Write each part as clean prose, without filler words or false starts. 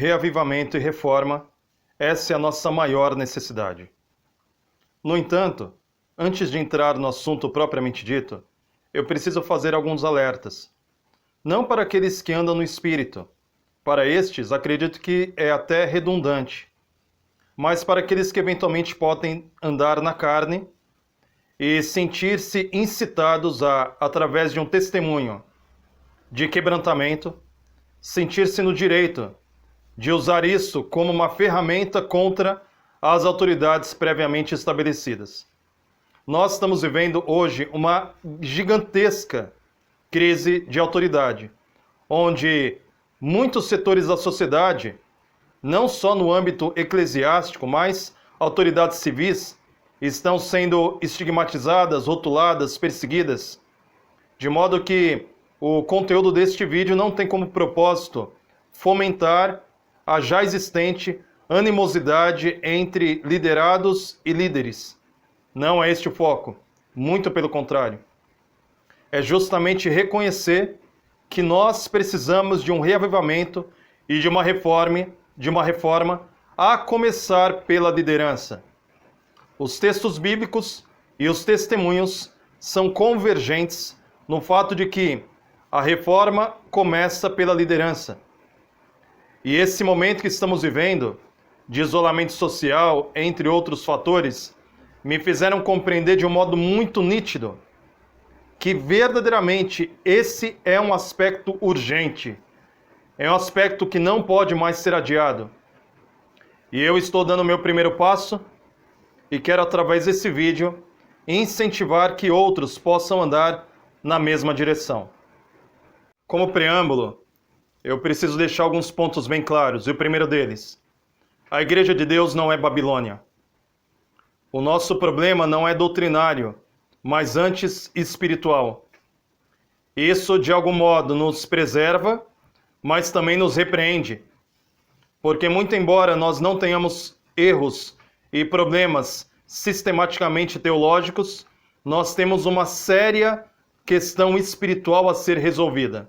reavivamento e reforma, essa é a nossa maior necessidade. No entanto, antes de entrar no assunto propriamente dito, eu preciso fazer alguns alertas. Não para aqueles que andam no espírito. Para estes, acredito que é até redundante. Mas para aqueles que eventualmente podem andar na carne e sentir-se incitados a, através de um testemunho de quebrantamento, sentir-se no direito de usar isso como uma ferramenta contra as autoridades previamente estabelecidas. Nós estamos vivendo hoje uma gigantesca crise de autoridade, onde muitos setores da sociedade, não só no âmbito eclesiástico, mas autoridades civis, estão sendo estigmatizadas, rotuladas, perseguidas, de modo que o conteúdo deste vídeo não tem como propósito fomentar a já existente animosidade entre liderados e líderes. Não é este o foco, muito pelo contrário. É justamente reconhecer que nós precisamos de um reavivamento e de uma reforma, a começar pela liderança. Os textos bíblicos e os testemunhos são convergentes no fato de que a reforma começa pela liderança. E esse momento que estamos vivendo, de isolamento social, entre outros fatores, me fizeram compreender de um modo muito nítido que verdadeiramente esse é um aspecto urgente, é um aspecto que não pode mais ser adiado. E eu estou dando o meu primeiro passo e quero, através desse vídeo, incentivar que outros possam andar na mesma direção. Como preâmbulo, eu preciso deixar alguns pontos bem claros, e o primeiro deles: a Igreja de Deus não é Babilônia. O nosso problema não é doutrinário, mas antes espiritual. Isso, de algum modo, nos preserva, mas também nos repreende. Porque, muito embora nós não tenhamos erros e problemas sistematicamente teológicos, nós temos uma séria questão espiritual a ser resolvida.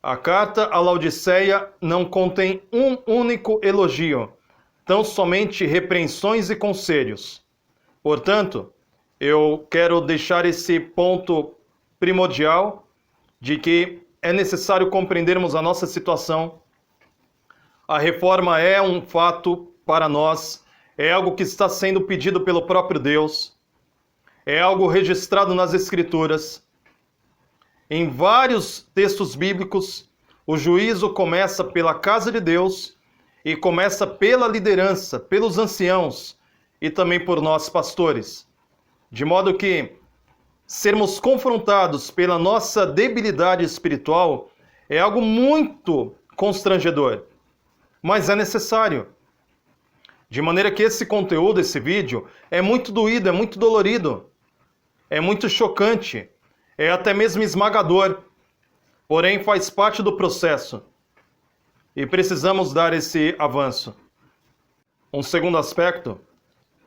A carta à Laodiceia não contém um único elogio, tão somente repreensões e conselhos. Portanto, eu quero deixar esse ponto primordial de que é necessário compreendermos a nossa situação. A reforma é um fato para nós, é algo que está sendo pedido pelo próprio Deus, é algo registrado nas Escrituras. Em vários textos bíblicos, o juízo começa pela casa de Deus e começa pela liderança, pelos anciãos e também por nós pastores. De modo que sermos confrontados pela nossa debilidade espiritual é algo muito constrangedor, mas é necessário. De maneira que esse conteúdo, esse vídeo, é muito doído, é muito dolorido, é muito chocante, é até mesmo esmagador, porém faz parte do processo. E precisamos dar esse avanço. Um segundo aspecto,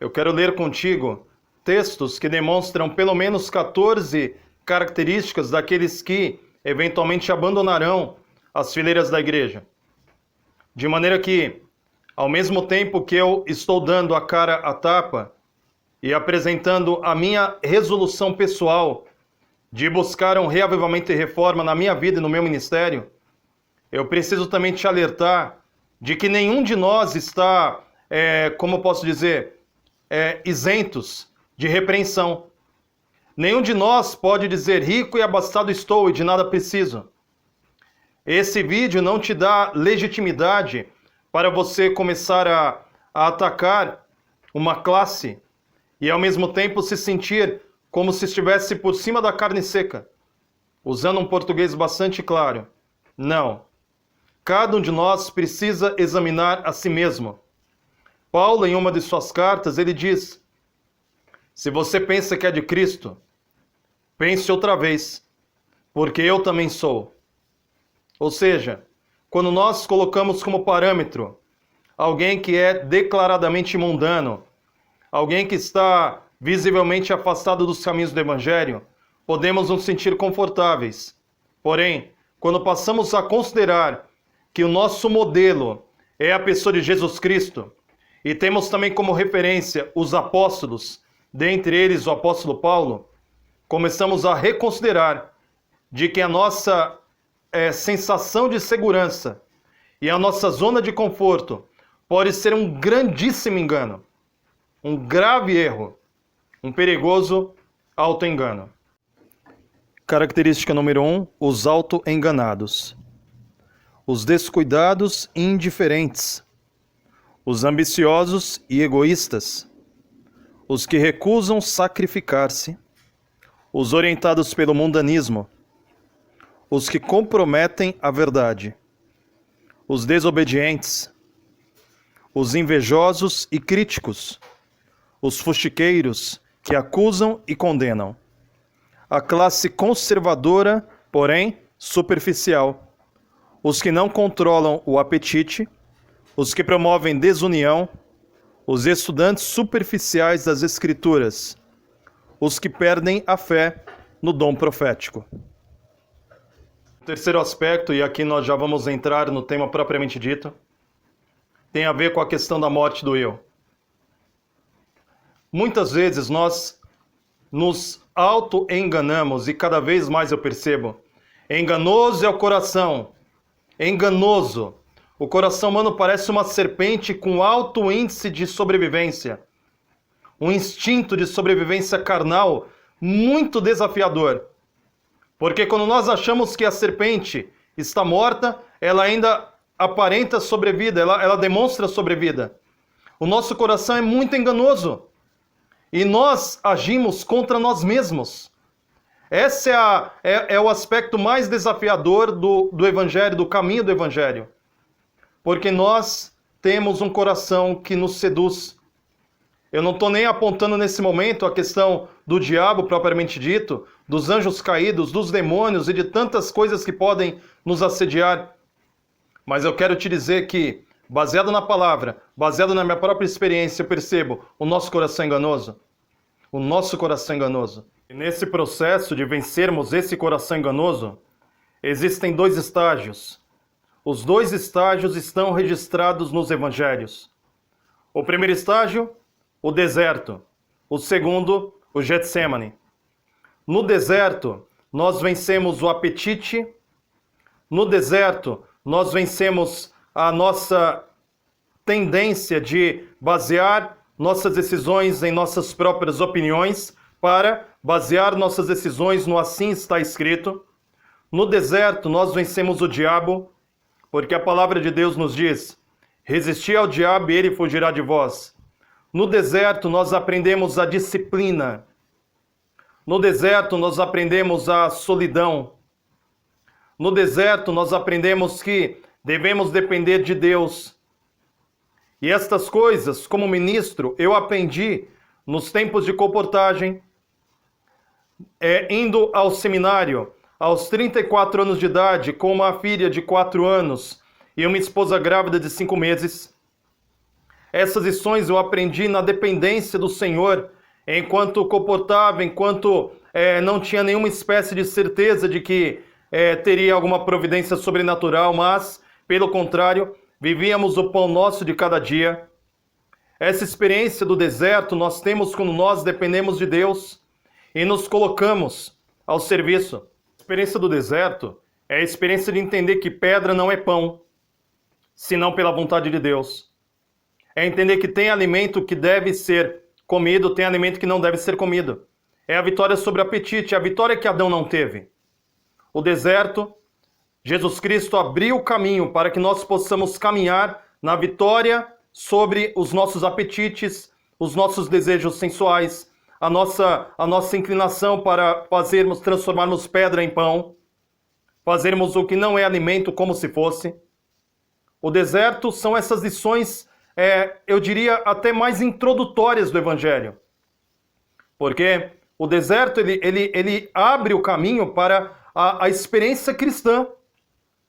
eu quero ler contigo textos que demonstram pelo menos 14 características daqueles que eventualmente abandonarão as fileiras da igreja. De maneira que, ao mesmo tempo que eu estou dando a cara à tapa e apresentando a minha resolução pessoal de buscar um reavivamento e reforma na minha vida e no meu ministério, eu preciso também te alertar de que nenhum de nós está, como eu posso dizer, isentos de repreensão. Nenhum de nós pode dizer: rico e abastado estou e de nada preciso. Esse vídeo não te dá legitimidade para você começar a atacar uma classe e ao mesmo tempo se sentir como se estivesse por cima da carne seca. Usando um português bastante claro. Não. Cada um de nós precisa examinar a si mesmo. Paulo, em uma de suas cartas, ele diz: se você pensa que é de Cristo, pense outra vez, porque eu também sou. Ou seja, quando nós colocamos como parâmetro alguém que é declaradamente mundano, alguém que está visivelmente afastado dos caminhos do Evangelho, podemos nos sentir confortáveis. Porém, quando passamos a considerar que o nosso modelo é a pessoa de Jesus Cristo, e temos também como referência os apóstolos, dentre eles o apóstolo Paulo, começamos a reconsiderar de que a nossa sensação de segurança e a nossa zona de conforto pode ser um grandíssimo engano, um grave erro, um perigoso auto-engano. Característica número 1, os auto-enganados. Os descuidados e indiferentes. Os ambiciosos e egoístas. Os que recusam sacrificar-se. Os orientados pelo mundanismo. Os que comprometem a verdade. Os desobedientes. Os invejosos e críticos. Os fuxiqueiros que acusam e condenam. A classe conservadora, porém superficial. Os que não controlam o apetite, os que promovem desunião, os estudantes superficiais das Escrituras, os que perdem a fé no dom profético. O terceiro aspecto, e aqui nós já vamos entrar no tema propriamente dito, tem a ver com a questão da morte do eu. Muitas vezes nós nos auto-enganamos, e cada vez mais eu percebo, enganoso é o coração, enganoso. O coração humano parece uma serpente com alto índice de sobrevivência, um instinto de sobrevivência carnal muito desafiador. Porque quando nós achamos que a serpente está morta, ela ainda aparenta sobrevida, ela demonstra sobrevida. O nosso coração é muito enganoso. E nós agimos contra nós mesmos. Esse é o aspecto mais desafiador do Evangelho, do caminho do Evangelho. Porque nós temos um coração que nos seduz. Eu não estou nem apontando nesse momento a questão do diabo propriamente dito, dos anjos caídos, dos demônios e de tantas coisas que podem nos assediar. Mas eu quero te dizer que, baseado na palavra, baseado na minha própria experiência, eu percebo o nosso coração enganoso. O nosso coração enganoso. E nesse processo de vencermos esse coração enganoso, existem dois estágios. Os dois estágios estão registrados nos evangelhos. O primeiro estágio, o deserto. O segundo, o Getsêmani. No deserto, nós vencemos o apetite. No deserto, nós vencemos a nossa tendência de basear nossas decisões em nossas próprias opiniões para basear nossas decisões no assim está escrito. No deserto, nós vencemos o diabo, porque a palavra de Deus nos diz, resisti ao diabo e ele fugirá de vós. No deserto, nós aprendemos a disciplina. No deserto, nós aprendemos a solidão. No deserto, nós aprendemos que devemos depender de Deus. E estas coisas, como ministro, eu aprendi nos tempos de comportagem, indo ao seminário, aos 34 anos de idade, com uma filha de 4 anos e uma esposa grávida de 5 meses. Essas lições eu aprendi na dependência do Senhor, enquanto comportava, enquanto não tinha nenhuma espécie de certeza de que teria alguma providência sobrenatural, mas, pelo contrário, vivíamos o pão nosso de cada dia. Essa experiência do deserto nós temos quando nós dependemos de Deus e nos colocamos ao serviço. A experiência do deserto é a experiência de entender que pedra não é pão, senão pela vontade de Deus. É entender que tem alimento que deve ser comido, tem alimento que não deve ser comido. É a vitória sobre o apetite, é a vitória que Adão não teve. O deserto, Jesus Cristo abriu o caminho para que nós possamos caminhar na vitória sobre os nossos apetites, os nossos desejos sensuais, a nossa inclinação para transformarmos pedra em pão, fazermos o que não é alimento como se fosse. O deserto são essas lições, eu diria, até mais introdutórias do Evangelho. Porque o deserto, ele abre o caminho para a experiência cristã,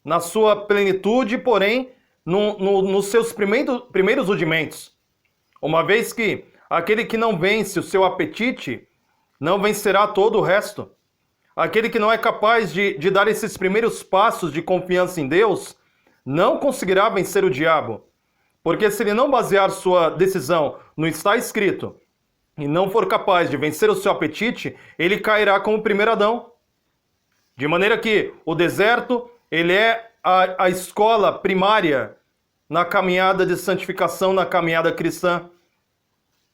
na sua plenitude, porém, nos seus primeiros rudimentos. Uma vez que aquele que não vence o seu apetite, não vencerá todo o resto. Aquele que não é capaz de dar esses primeiros passos de confiança em Deus, não conseguirá vencer o diabo. Porque se ele não basear sua decisão no está escrito e não for capaz de vencer o seu apetite, ele cairá como o primeiro Adão. De maneira que o deserto, ele é a escola primária na caminhada de santificação, na caminhada cristã.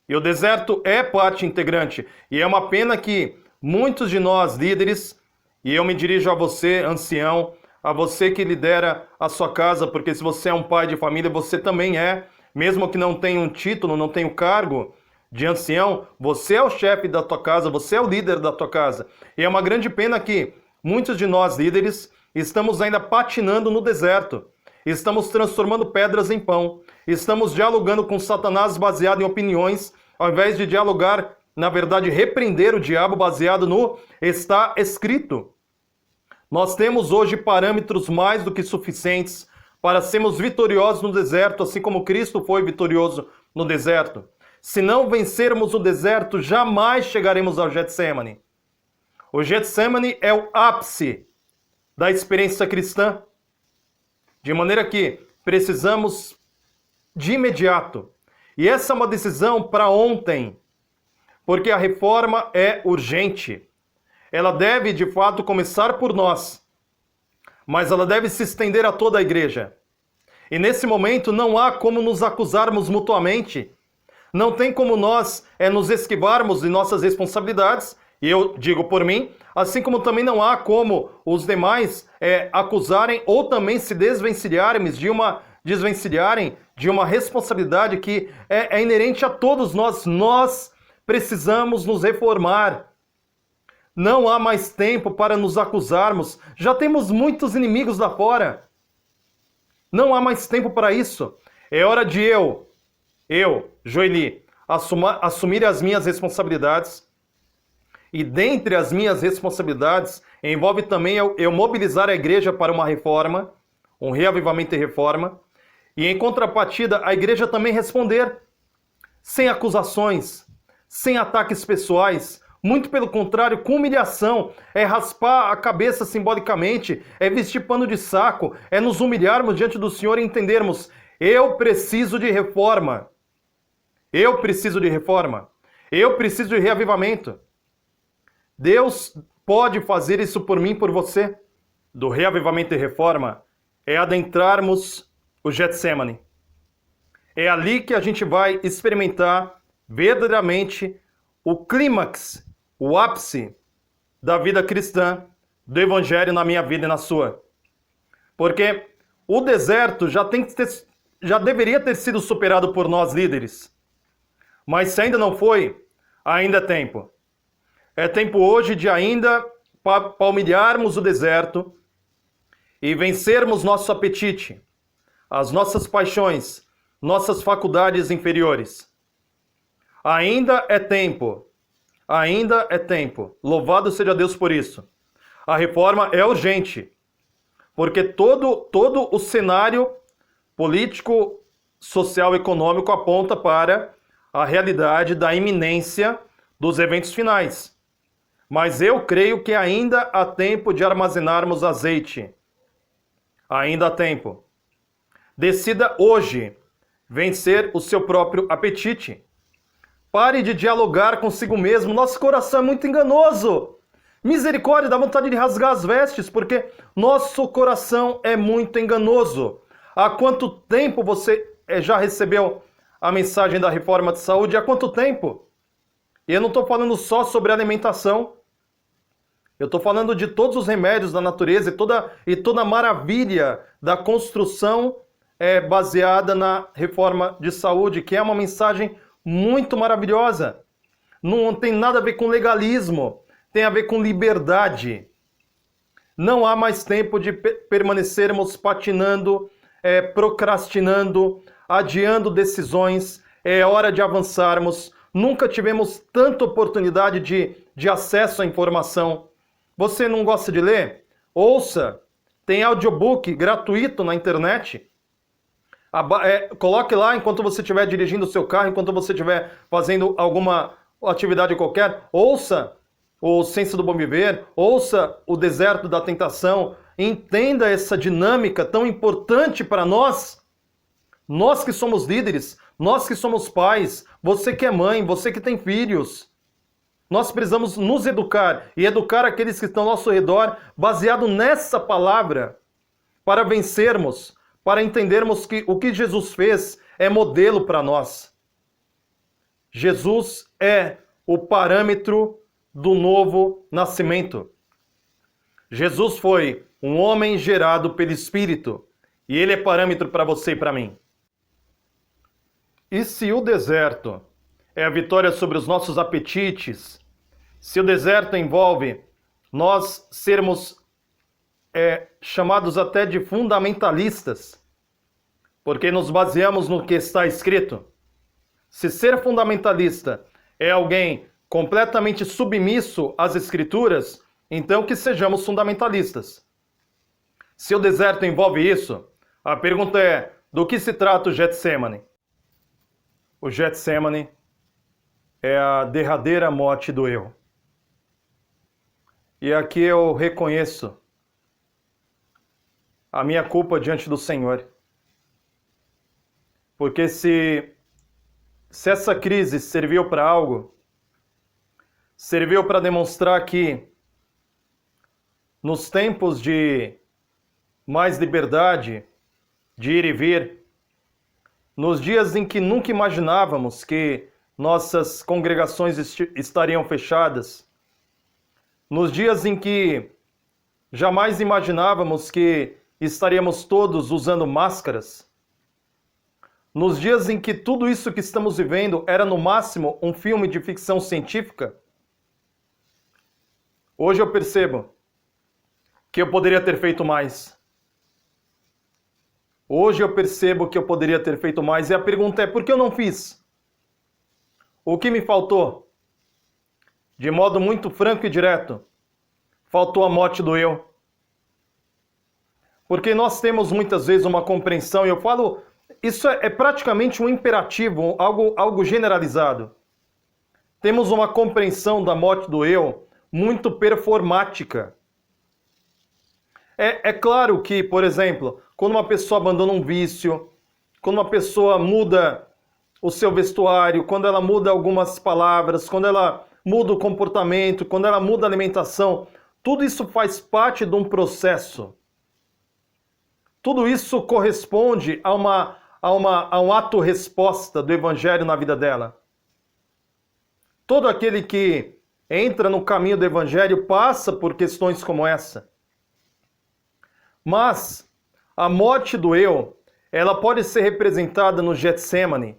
E o deserto é parte integrante. E é uma pena que muitos de nós, líderes, e eu me dirijo a você, ancião, a você que lidera a sua casa, porque se você é um pai de família, você também é, mesmo que não tenha um título, não tenha um cargo de ancião, você é o chefe da tua casa, você é o líder da tua casa. E é uma grande pena que muitos de nós, líderes, estamos ainda patinando no deserto. Estamos transformando pedras em pão. Estamos dialogando com Satanás baseado em opiniões, ao invés de dialogar, na verdade, repreender o diabo baseado no está escrito. Nós temos hoje parâmetros mais do que suficientes para sermos vitoriosos no deserto, assim como Cristo foi vitorioso no deserto. Se não vencermos o deserto, jamais chegaremos ao Getsemane. O Getsemane é o ápice da experiência cristã. De maneira que precisamos de imediato. E essa é uma decisão para ontem, porque a reforma é urgente. Ela deve, de fato, começar por nós, mas ela deve se estender a toda a igreja. E nesse momento não há como nos acusarmos mutuamente, não tem como nós nos esquivarmos de nossas responsabilidades, e eu digo por mim, assim como também não há como os demais acusarem ou também se desvencilharem de uma responsabilidade que é inerente a todos nós. Nós precisamos nos reformar. Não há mais tempo para nos acusarmos. Já temos muitos inimigos lá fora. Não há mais tempo para isso. É hora de eu, Joeli, assumir as minhas responsabilidades. E dentre as minhas responsabilidades, envolve também eu mobilizar a igreja para uma reforma, um reavivamento e reforma. E em contrapartida, a igreja também responder. Sem acusações, sem ataques pessoais. Muito pelo contrário, com humilhação, é raspar a cabeça simbolicamente, é vestir pano de saco, é nos humilharmos diante do Senhor e entendermos, eu preciso de reforma, eu preciso de reforma, eu preciso de reavivamento. Deus pode fazer isso por mim e por você. Do reavivamento e reforma é adentrarmos o Getsemane. É ali que a gente vai experimentar verdadeiramente o clímax, o ápice da vida cristã, do evangelho na minha vida e na sua. Porque o deserto já deveria ter sido superado por nós líderes. Mas se ainda não foi, ainda é tempo. É tempo hoje de ainda palmilharmos o deserto e vencermos nosso apetite, as nossas paixões, nossas faculdades inferiores. Ainda é tempo. Ainda é tempo. Louvado seja Deus por isso. A reforma é urgente, porque todo o cenário político, social, econômico aponta para a realidade da iminência dos eventos finais. Mas eu creio que ainda há tempo de armazenarmos azeite. Ainda há tempo. Decida hoje vencer o seu próprio apetite. Pare de dialogar consigo mesmo. Nosso coração é muito enganoso. Misericórdia, dá vontade de rasgar as vestes, porque nosso coração é muito enganoso. Há quanto tempo você já recebeu a mensagem da reforma de saúde? Há quanto tempo? E eu não estou falando só sobre alimentação. Eu estou falando de todos os remédios da natureza e toda a maravilha da construção baseada na reforma de saúde, que é uma mensagem muito maravilhosa. Não tem nada a ver com legalismo, tem a ver com liberdade. Não há mais tempo de permanecermos patinando, procrastinando, adiando decisões. É hora de avançarmos. Nunca tivemos tanta oportunidade de acesso à informação. Você não gosta de ler? Ouça. Tem audiobook gratuito na internet. Coloque lá enquanto você estiver dirigindo o seu carro, enquanto você estiver fazendo alguma atividade qualquer. Ouça o Senso do Bom Viver, ouça o Deserto da Tentação, entenda essa dinâmica tão importante para nós. Nós que somos líderes, nós que somos pais, você que é mãe, você que tem filhos. Nós precisamos nos educar e educar aqueles que estão ao nosso redor, baseado nessa palavra, para vencermos, para entendermos que o que Jesus fez é modelo para nós. Jesus é o parâmetro do novo nascimento. Jesus foi um homem gerado pelo Espírito e ele é parâmetro para você e para mim. E se o deserto é a vitória sobre os nossos apetites, se o deserto envolve nós sermos chamados até de fundamentalistas, porque nos baseamos no que está escrito. Se ser fundamentalista é alguém completamente submisso às Escrituras, então que sejamos fundamentalistas. Se o deserto envolve isso, a pergunta é, do que se trata o Getsemane? O Getsemane é a derradeira morte do eu. E aqui eu reconheço a minha culpa diante do Senhor. Porque se essa crise serviu para algo, serviu para demonstrar que nos tempos de mais liberdade, de ir e vir, nos dias em que nunca imaginávamos que nossas congregações estariam fechadas, nos dias em que jamais imaginávamos que estaríamos todos usando máscaras, nos dias em que tudo isso que estamos vivendo era no máximo um filme de ficção científica, hoje eu percebo que eu poderia ter feito mais. Hoje eu percebo que eu poderia ter feito mais e a pergunta é, por que eu não fiz? O que me faltou? De modo muito franco e direto, faltou a morte do eu. Porque nós temos muitas vezes uma compreensão, e eu falo, isso é praticamente um imperativo, algo generalizado. Temos uma compreensão da morte do eu muito performática. É claro que, por exemplo, quando uma pessoa abandona um vício, quando uma pessoa muda o seu vestuário, quando ela muda algumas palavras, quando ela muda o comportamento, quando ela muda a alimentação, tudo isso faz parte de um processo. Tudo isso corresponde a um ato-resposta do Evangelho na vida dela. Todo aquele que entra no caminho do Evangelho passa por questões como essa. Mas a morte do eu, ela pode ser representada no Getsemane.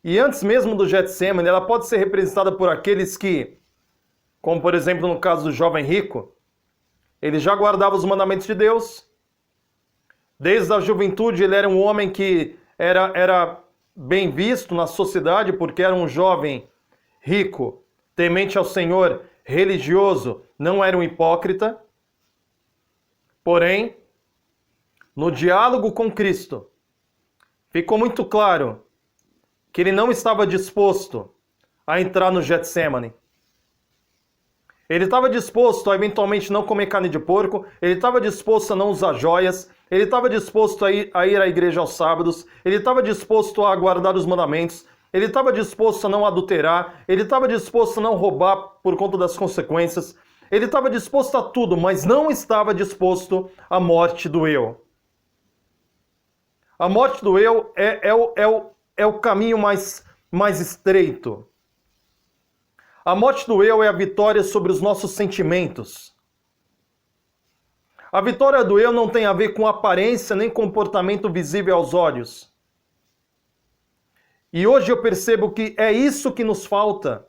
E antes mesmo do Getsemane, ela pode ser representada por aqueles que, como por exemplo no caso do jovem rico, ele já guardava os mandamentos de Deus. Desde a juventude ele era um homem que era bem visto na sociedade porque era um jovem rico, temente ao Senhor, religioso, não era um hipócrita. Porém, no diálogo com Cristo, ficou muito claro que ele não estava disposto a entrar no Getsemane. Ele estava disposto a eventualmente não comer carne de porco, ele estava disposto a não usar joias, ele estava disposto a ir à igreja aos sábados, ele estava disposto a guardar os mandamentos, ele estava disposto a não adulterar, ele estava disposto a não roubar por conta das consequências, ele estava disposto a tudo, mas não estava disposto à morte do eu. A morte do eu é o caminho mais estreito. A morte do eu é a vitória sobre os nossos sentimentos. A vitória do eu não tem a ver com aparência nem comportamento visível aos olhos. E hoje eu percebo que é isso que nos falta,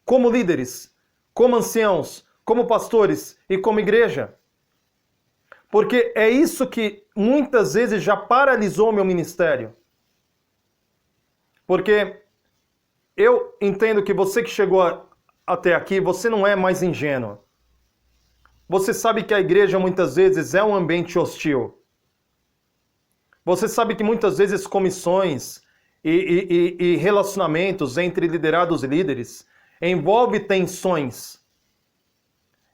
como líderes, como anciãos, como pastores e como igreja. Porque é isso que muitas vezes já paralisou meu ministério. Porque eu entendo que você que chegou até aqui, você não é mais ingênuo. Você sabe que a igreja muitas vezes é um ambiente hostil. Você sabe que muitas vezes comissões e relacionamentos entre liderados e líderes envolvem tensões,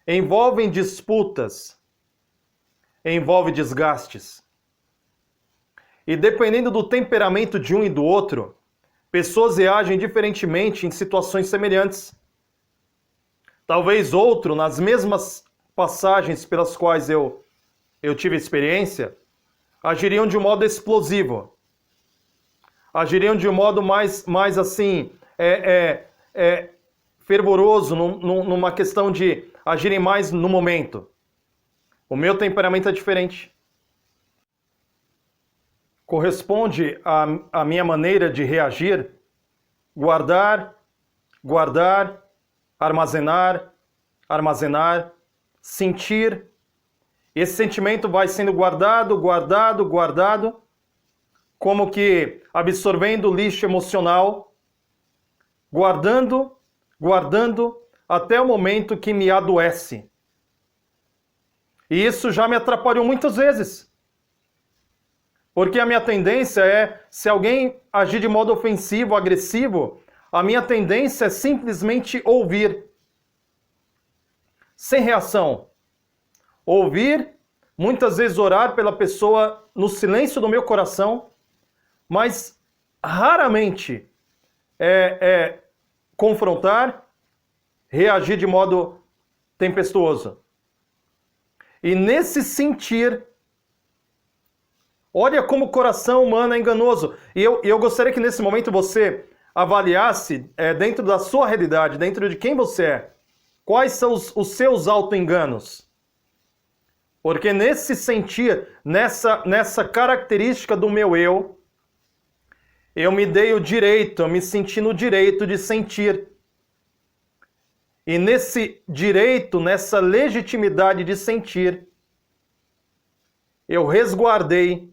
envolvem disputas, envolve desgastes. E dependendo do temperamento de um e do outro, pessoas reagem diferentemente em situações semelhantes. Talvez outro, nas mesmas passagens pelas quais eu tive experiência, agiriam de um modo explosivo. Agiriam de um modo mais assim, fervoroso, numa questão de agirem mais no momento. O meu temperamento é diferente. Corresponde à minha maneira de reagir, guardar, armazenar, sentir. Esse sentimento vai sendo guardado, como que absorvendo lixo emocional, guardando, até o momento que me adoece. E isso já me atrapalhou muitas vezes. Porque a minha tendência é, se alguém agir de modo ofensivo, agressivo, a minha tendência é simplesmente ouvir. Sem reação. Ouvir, muitas vezes orar pela pessoa no silêncio do meu coração, mas raramente confrontar, reagir de modo tempestuoso. E nesse sentir, olha como o coração humano é enganoso. E eu gostaria que nesse momento você avaliasse, dentro da sua realidade, dentro de quem você é, quais são os seus auto-enganos. Porque nesse sentir, nessa característica do meu eu me dei o direito, eu me senti no direito de sentir. E nesse direito, nessa legitimidade de sentir, eu resguardei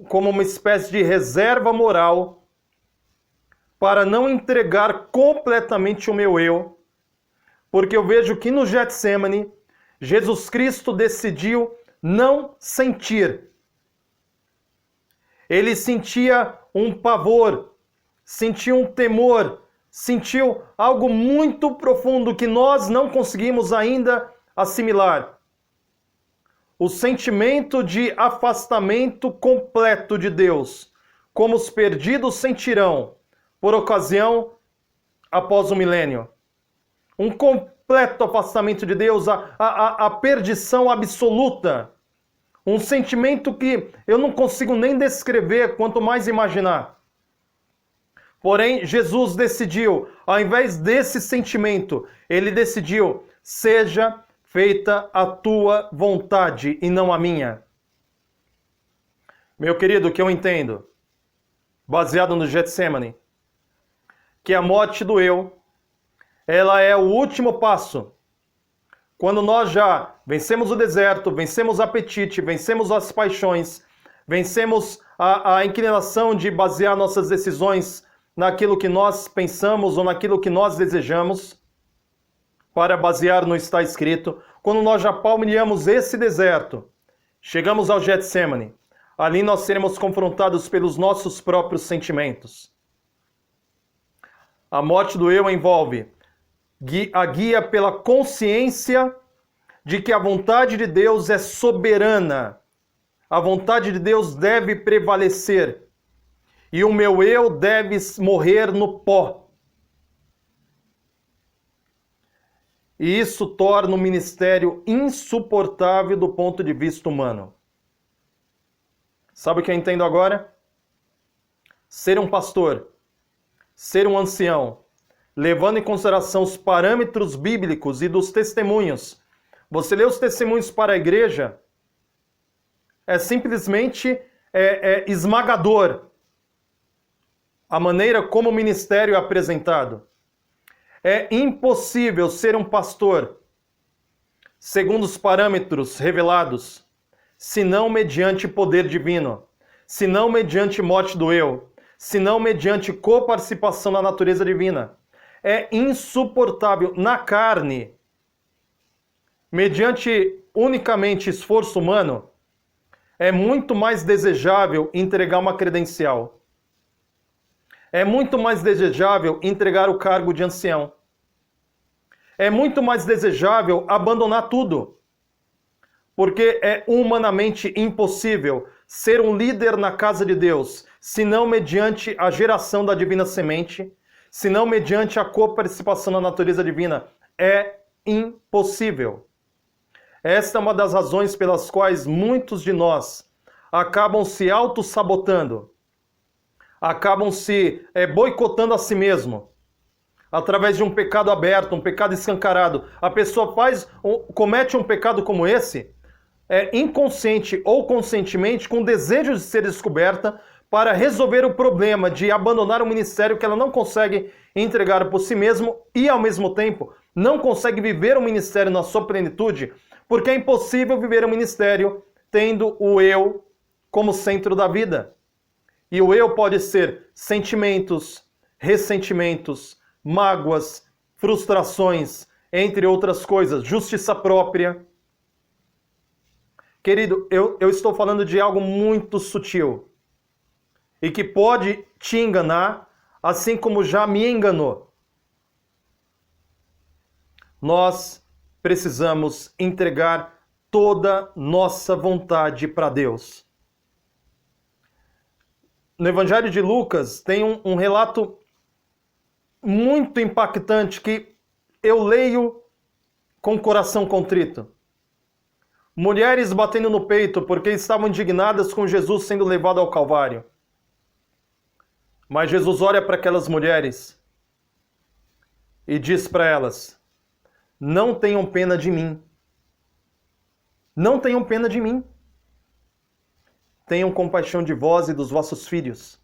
como uma espécie de reserva moral para não entregar completamente o meu eu, porque eu vejo que no Getsemane, Jesus Cristo decidiu não sentir. Ele sentia um pavor, sentia um temor, sentiu algo muito profundo que nós não conseguimos ainda assimilar. O sentimento de afastamento completo de Deus, como os perdidos sentirão por ocasião após o milênio. Um completo afastamento de Deus, a perdição absoluta. Um sentimento que eu não consigo nem descrever, quanto mais imaginar. Porém, Jesus decidiu, ao invés desse sentimento, ele decidiu, seja feita a tua vontade e não a minha. Meu querido, o que eu entendo, baseado no Getsemane, que a morte do eu, ela é o último passo. Quando nós já vencemos o deserto, vencemos o apetite, vencemos as paixões, vencemos a inclinação de basear nossas decisões naquilo que nós pensamos ou naquilo que nós desejamos, para basear no está escrito, quando nós já palmilhamos esse deserto, chegamos ao Getsemane, ali nós seremos confrontados pelos nossos próprios sentimentos. A morte do eu envolve a guia pela consciência de que a vontade de Deus é soberana. A vontade de Deus deve prevalecer. E o meu eu deve morrer no pó. E isso torna o ministério insuportável do ponto de vista humano. Sabe o que eu entendo agora? Ser um pastor, ser um ancião, levando em consideração os parâmetros bíblicos e dos testemunhos. Você lê os testemunhos para a igreja, é simplesmente esmagador a maneira como o ministério é apresentado. É impossível ser um pastor, segundo os parâmetros revelados, senão mediante poder divino, senão mediante morte do eu, senão mediante coparticipação na natureza divina. É insuportável na carne, mediante unicamente esforço humano, é muito mais desejável entregar uma credencial. É muito mais desejável entregar o cargo de ancião. É muito mais desejável abandonar tudo. porque é humanamente impossível ser um líder na casa de Deus, senão mediante a geração da divina semente, senão mediante a coparticipação na natureza divina. É impossível. Esta é uma das razões pelas quais muitos de nós acabam se auto-sabotando, acabam se boicotando a si mesmo, através de um pecado aberto, um pecado escancarado. A pessoa comete um pecado como esse, inconsciente ou conscientemente, com desejo de ser descoberta, para resolver o problema de abandonar o ministério que ela não consegue entregar por si mesmo e, ao mesmo tempo, não consegue viver o ministério na sua plenitude, porque é impossível viver o ministério tendo o eu como centro da vida. E o eu pode ser sentimentos, ressentimentos, mágoas, frustrações, entre outras coisas, justiça própria. Querido, eu estou falando de algo muito sutil e que pode te enganar, assim como já me enganou. Nós precisamos entregar toda nossa vontade para Deus. No Evangelho de Lucas tem um relato muito impactante que eu leio com o coração contrito. Mulheres batendo no peito porque estavam indignadas com Jesus sendo levado ao Calvário. Mas Jesus olha para aquelas mulheres e diz para elas: não tenham pena de mim. Não tenham pena de mim. Tenham compaixão de vós e dos vossos filhos.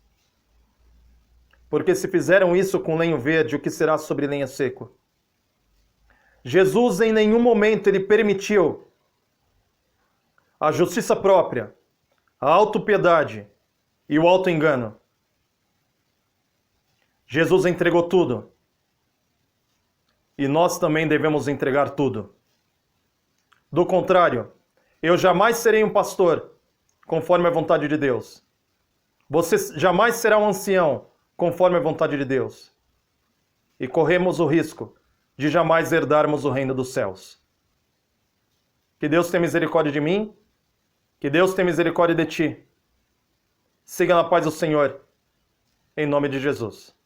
Porque se fizeram isso com lenho verde, o que será sobre lenho seco? Jesus em nenhum momento ele permitiu a justiça própria, a autopiedade e o autoengano. Jesus entregou tudo. E nós também devemos entregar tudo. Do contrário, eu jamais serei um pastor conforme a vontade de Deus. Você jamais será um ancião conforme a vontade de Deus. E corremos o risco de jamais herdarmos o reino dos céus. Que Deus tenha misericórdia de mim, que Deus tenha misericórdia de ti. Siga na paz do Senhor, em nome de Jesus.